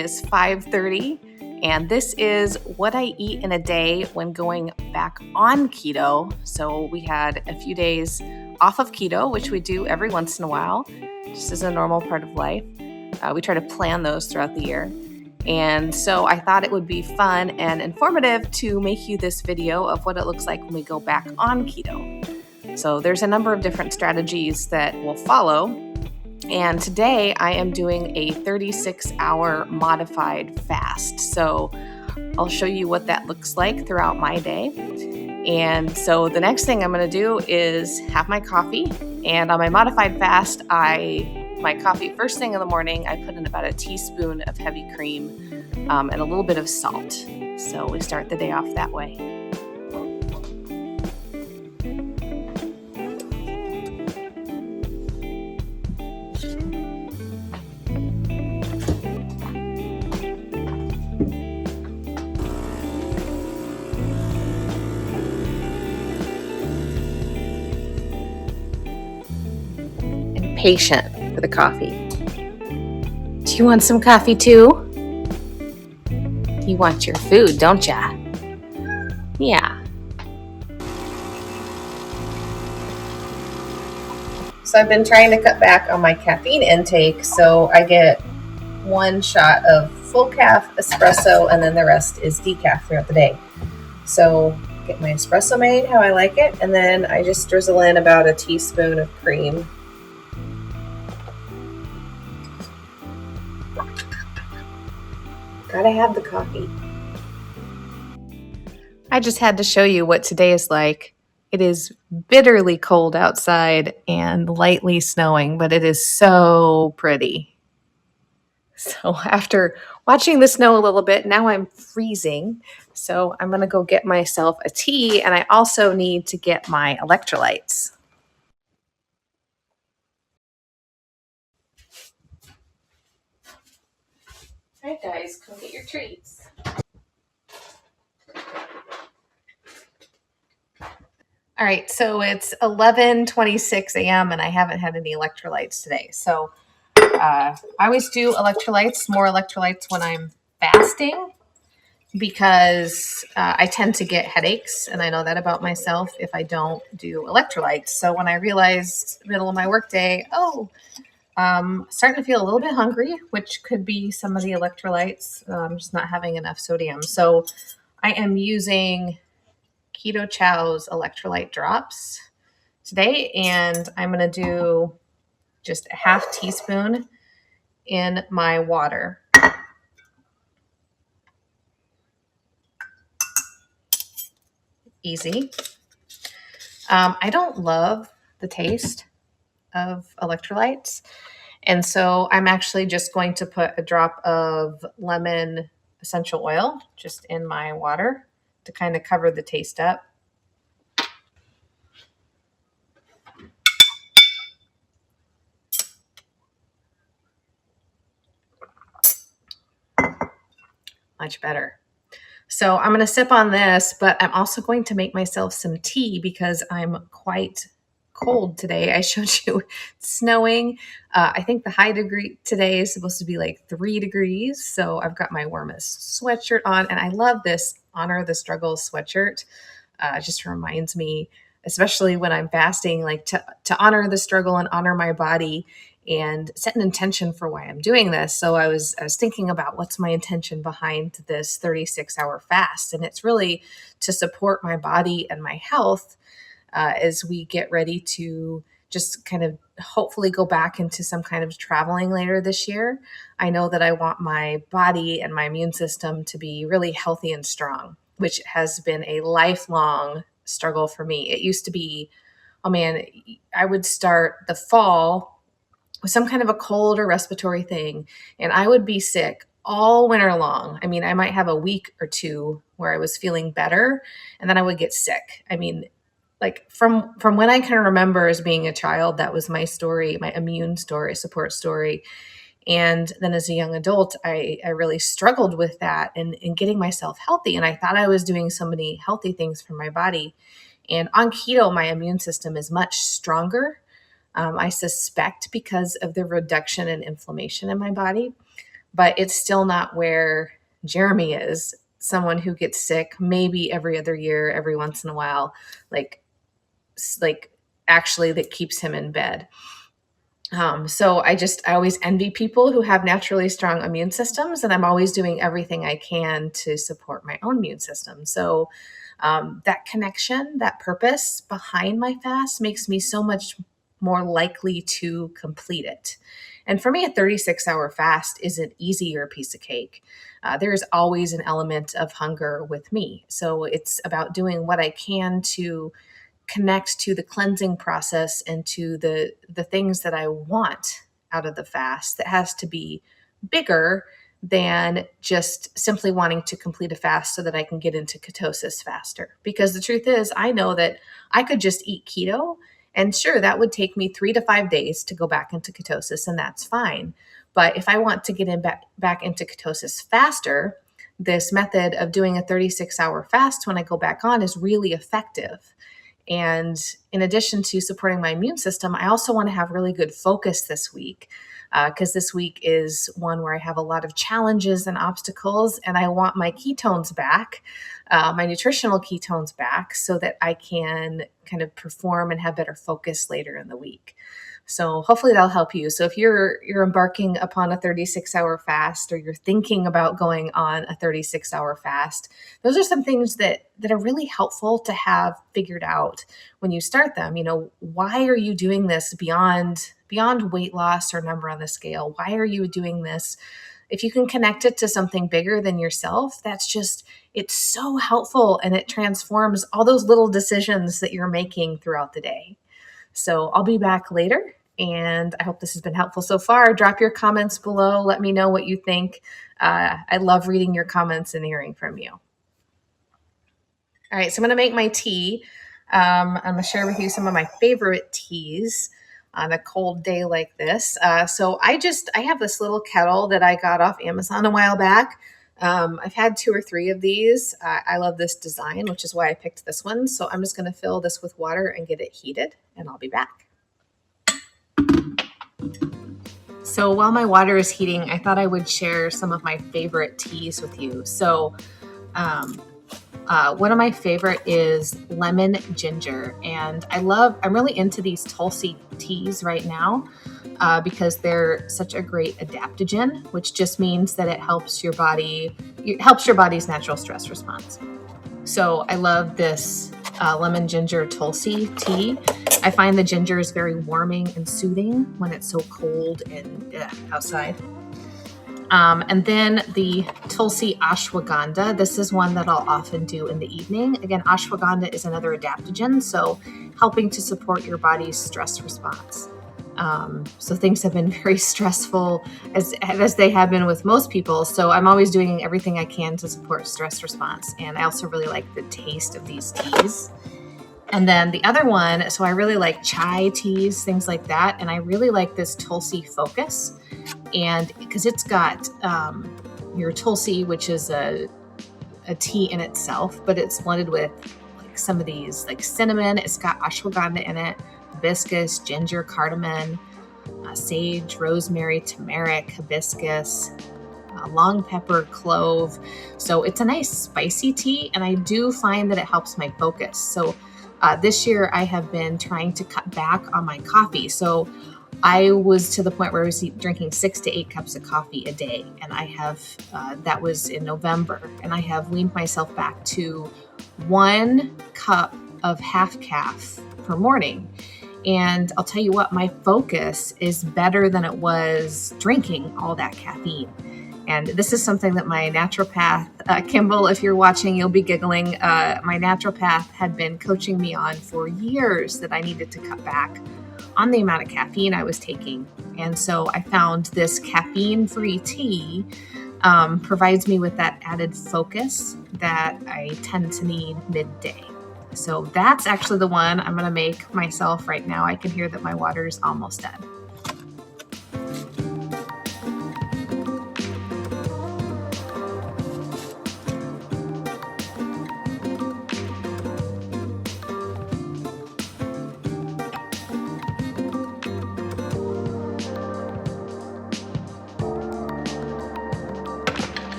is 5:30, and this is what I eat in a day when going back on keto. So we had a few days off of keto, which we do every once in a while, just as a normal part of life. We try to plan those throughout the year. And so I thought it would be fun and informative to make you this video of what it looks like when we go back on keto. So there's a number of different strategies that we'll follow. And today I am doing a 36-hour modified fast. So I'll show you what that looks like throughout my day. And so the next thing I'm going to do is have my coffee. And on my modified fast, my coffee first thing in the morning, I put in about a teaspoon of heavy cream and a little bit of salt. So we start the day off that way. Patient for the coffee. Do you want some coffee too? You want your food, don't ya? Yeah. So I've been trying to cut back on my caffeine intake, so I get one shot of full calf espresso and then the rest is decaf throughout the day. So get my espresso made how I like it, and then I just drizzle in about a teaspoon of cream. Gotta have the coffee. I just had to show you what today is like. It is bitterly cold outside and lightly snowing, but it is so pretty. So after watching the snow a little bit, now I'm freezing. So I'm gonna go get myself a tea, and I also need to get my electrolytes. All right, guys, come get your treats. All right, so it's 11:26 a.m. and I haven't had any electrolytes today. So I always do more electrolytes when I'm fasting because I tend to get headaches, and I know that about myself if I don't do electrolytes. So when I realized middle of my workday, starting to feel a little bit hungry, which could be some of the electrolytes, just not having enough sodium. So I am using Keto Chow's electrolyte drops today, and I'm going to do just a half teaspoon in my water. Easy. I don't love the taste of electrolytes, and so I'm actually just going to put a drop of lemon essential oil just in my water to kind of cover the taste up. Much better. So I'm going to sip on this, but I'm also going to make myself some tea because I'm quite cold today. I showed you it's snowing. I think the high degree today is supposed to be like 3 degrees. So I've got my warmest sweatshirt on, and I love this Honor the Struggle sweatshirt. It just reminds me, especially when I'm fasting, like to honor the struggle and honor my body and set an intention for why I'm doing this. So I was thinking about what's my intention behind this 36-hour fast. And it's really to support my body and my health as we get ready to just kind of hopefully go back into some kind of traveling later this year. I know that I want my body and my immune system to be really healthy and strong, which has been a lifelong struggle for me. It used to be, oh man, I would start the fall with some kind of a cold or respiratory thing, and I would be sick all winter long. I mean, I might have a week or two where I was feeling better, and then I would get sick. I mean, like from when I can remember as being a child, that was my story, my immune story, support story. And then as a young adult, I really struggled with that and getting myself healthy. And I thought I was doing so many healthy things for my body. And on keto, my immune system is much stronger. I suspect because of the reduction in inflammation in my body. but it's still not where Jeremy is, someone who gets sick maybe every other year, every once in a while, like like actually that keeps him in bed. So I always envy people who have naturally strong immune systems, and I'm always doing everything I can to support my own immune system. So that connection, that purpose behind my fast makes me so much more likely to complete it. And for me, a 36-hour fast is an easier piece of cake. There is always an element of hunger with me. So it's about doing what I can to connect to the cleansing process and to the things that I want out of the fast that has to be bigger than just simply wanting to complete a fast so that I can get into ketosis faster. Because the truth is, I know that I could just eat keto, and sure, that would take me 3 to 5 days to go back into ketosis, and that's fine. But if I want to get back into ketosis faster, this method of doing a 36-hour fast when I go back on is really effective. And in addition to supporting my immune system, I also want to have really good focus this week, because this week is one where I have a lot of challenges and obstacles, and I want my ketones back, my nutritional ketones back, so that I can kind of perform and have better focus later in the week. So hopefully that'll help you. So if you're embarking upon a 36-hour fast, or you're thinking about going on a 36-hour fast, those are some things that are really helpful to have figured out when you start them. Why are you doing this beyond weight loss or number on the scale? Why are you doing this? If you can connect it to something bigger than yourself, it's so helpful, and it transforms all those little decisions that you're making throughout the day. So I'll be back later, and I hope this has been helpful so far. Drop your comments below. Let me know what you think. I love reading your comments and hearing from you. All right, so I'm going to make my tea. I'm going to share with you some of my favorite teas on a cold day like this. So I have this little kettle that I got off Amazon a while back. I've had 2 or 3 of these. I love this design, which is why I picked this one. So I'm just going to fill this with water and get it heated, and I'll be back. So while my water is heating, I thought I would share some of my favorite teas with you. So one of my favorite is lemon ginger, and I'm really into these Tulsi teas right now because they're such a great adaptogen, which just means that it helps your body's natural stress response. So I love this lemon ginger Tulsi tea. I find the ginger is very warming and soothing when it's so cold and outside. And then the Tulsi ashwagandha. This is one that I'll often do in the evening. Again, ashwagandha is another adaptogen, so helping to support your body's stress response. So things have been very stressful as they have been with most people. So I'm always doing everything I can to support stress response. And I also really like the taste of these teas. And then the other one, so I really like chai teas, things like that. And I really like this Tulsi Focus. And because it's got your Tulsi, which is a tea in itself, but it's blended with like some of these like cinnamon. It's got ashwagandha in it, hibiscus, ginger, cardamom, sage, rosemary, turmeric, hibiscus, long pepper, clove. So it's a nice spicy tea, and I do find that it helps my focus. So this year I have been trying to cut back on my coffee. So I was to the point where I was drinking 6 to 8 cups of coffee a day, and I have that was in November, and I have weaned myself back to 1 cup of half calf per morning. And I'll tell you what, my focus is better than it was drinking all that caffeine. And this is something that my naturopath, Kimball, if you're watching, you'll be giggling. My naturopath had been coaching me on for years that I needed to cut back on the amount of caffeine I was taking. And so I found this caffeine-free tea provides me with that added focus that I tend to need midday. So that's actually the one I'm going to make myself right now. I can hear that my water is almost done.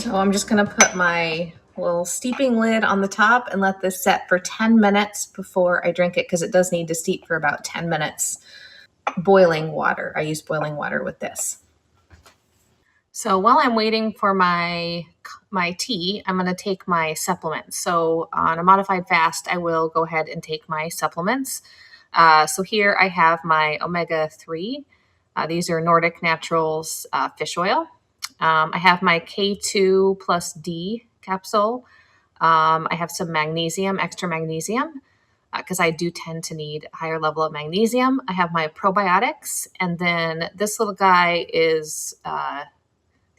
So I'm just going to put my little steeping lid on the top and let this set for 10 minutes before I drink it, because it does need to steep for about 10 minutes. Boiling water. I use boiling water with this. So while I'm waiting for my tea, I'm going to take my supplements. So on a modified fast, I will go ahead and take my supplements. So here I have my omega-3. These are Nordic Naturals fish oil. I have my K2 plus D capsule. I have some magnesium, extra magnesium, because I do tend to need a higher level of magnesium. I have my probiotics. And then this little guy is, the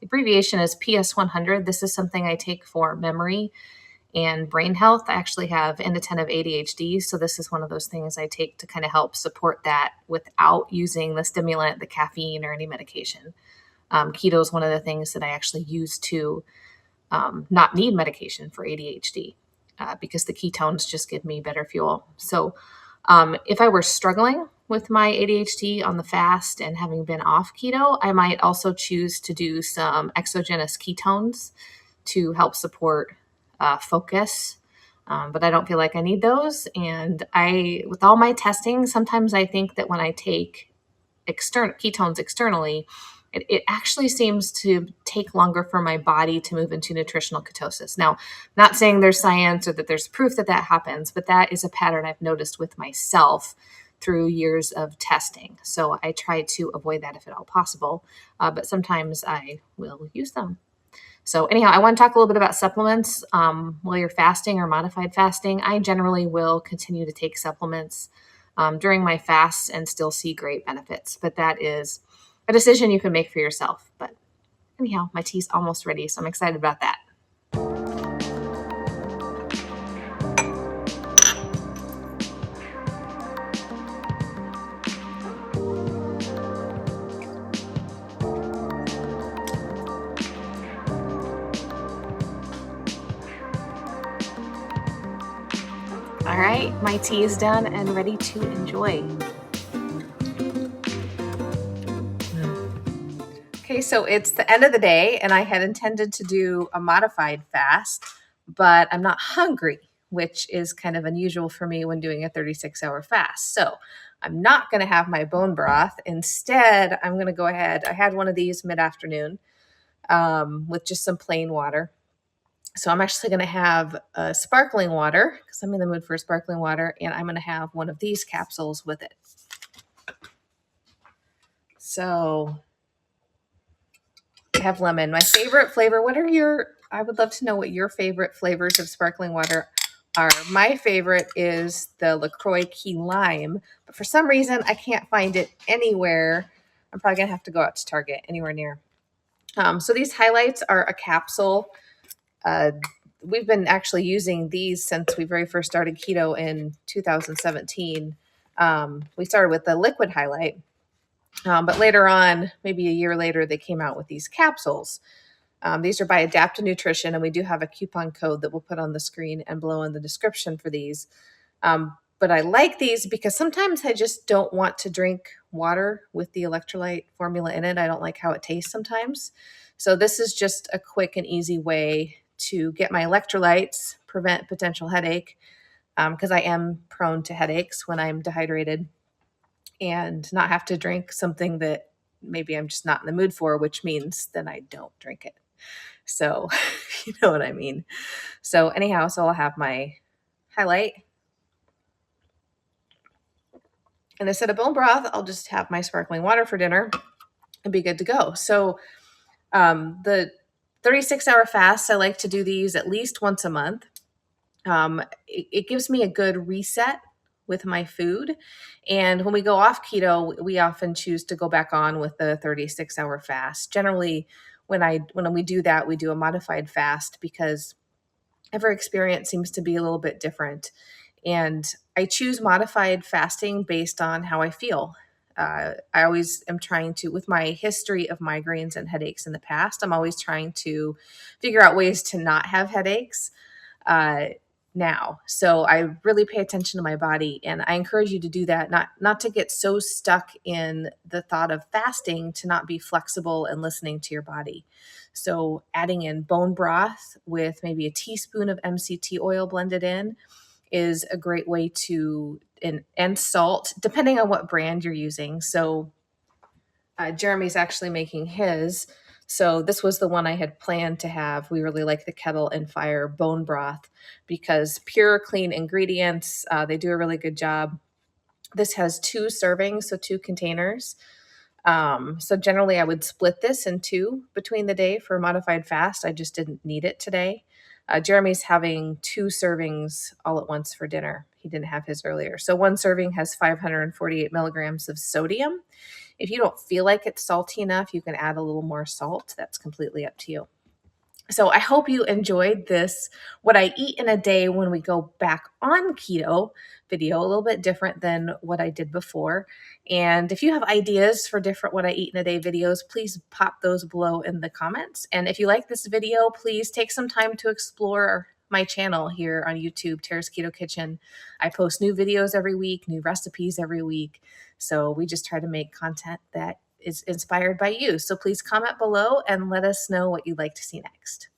abbreviation is PS100. This is something I take for memory and brain health. I actually have inattentive ADHD. So this is one of those things I take to kind of help support that without using the stimulant, the caffeine, or any medication. Keto is one of the things that I actually use to not need medication for ADHD, because the ketones just give me better fuel. So if I were struggling with my ADHD on the fast and having been off keto, I might also choose to do some exogenous ketones to help support focus. But I don't feel like I need those. And with all my testing, sometimes I think that when I take ketones externally, it actually seems to take longer for my body to move into nutritional ketosis. Now, not saying there's science or that there's proof that that happens, but that is a pattern I've noticed with myself through years of testing. So I try to avoid that if at all possible, but sometimes I will use them. So anyhow, I want to talk a little bit about supplements. While you're fasting or modified fasting, I generally will continue to take supplements during my fasts and still see great benefits. But that is a decision you can make for yourself. But anyhow, my tea's almost ready, so I'm excited about that. All right, my tea is done and ready to enjoy. Okay, so it's the end of the day, and I had intended to do a modified fast, but I'm not hungry, which is kind of unusual for me when doing a 36-hour fast. So I'm not going to have my bone broth. Instead, I'm going to go ahead. I had one of these mid-afternoon with just some plain water. So I'm actually going to have sparkling water because I'm in the mood for sparkling water, and I'm going to have one of these capsules with it. So I have lemon. My favorite flavor. I would love to know what your favorite flavors of sparkling water are. My favorite is the LaCroix Key Lime, but for some reason I can't find it anywhere. I'm probably going to have to go out to Target, anywhere near. So these highlights are a capsule. We've been actually using these since we very first started keto in 2017. We started with the liquid highlight. But later on, maybe a year later, they came out with these capsules. These are by Adaptive Nutrition, and we do have a coupon code that we'll put on the screen and below in the description for these. But I like these because sometimes I just don't want to drink water with the electrolyte formula in it. I don't like how it tastes sometimes. So this is just a quick and easy way to get my electrolytes, prevent potential headache, because I am prone to headaches when I'm dehydrated, and not have to drink something that maybe I'm just not in the mood for, which means then I don't drink it. So you know what I mean. So anyhow, so I'll have my highlight. And instead of bone broth, I'll just have my sparkling water for dinner and be good to go. So the 36-hour fast, I like to do these at least once a month. It gives me a good reset with my food. And when we go off keto, we often choose to go back on with the 36-hour fast. Generally, when we do that, we do a modified fast because every experience seems to be a little bit different. And I choose modified fasting based on how I feel. I always am trying to, with my history of migraines and headaches in the past, I'm always trying to figure out ways to not have headaches. now. So I really pay attention to my body, and I encourage you to do that, not to get so stuck in the thought of fasting to not be flexible and listening to your body. So adding in bone broth with maybe a teaspoon of MCT oil blended in is a great way to, and salt, depending on what brand you're using. So Jeremy's actually making his. So this was the one I had planned to have. We really like the Kettle and Fire bone broth because pure, clean ingredients. They do a really good job. This has 2 servings, so 2 containers. So generally I would split this in 2 between the day for a modified fast. I just didn't need it today. Jeremy's having 2 servings all at once for dinner. He didn't have his earlier. So 1 serving has 548 milligrams of sodium. If you don't feel like it's salty enough, you can add a little more salt. That's completely up to you. So I hope you enjoyed this, what I eat in a day when we go back on keto video, a little bit different than what I did before. And if you have ideas for different what I eat in a day videos, please pop those below in the comments. And if you like this video, please take some time to explore my channel here on YouTube, Tara's Keto Kitchen. I post new videos every week, new recipes every week. So we just try to make content that is inspired by you. So please comment below and let us know what you'd like to see next.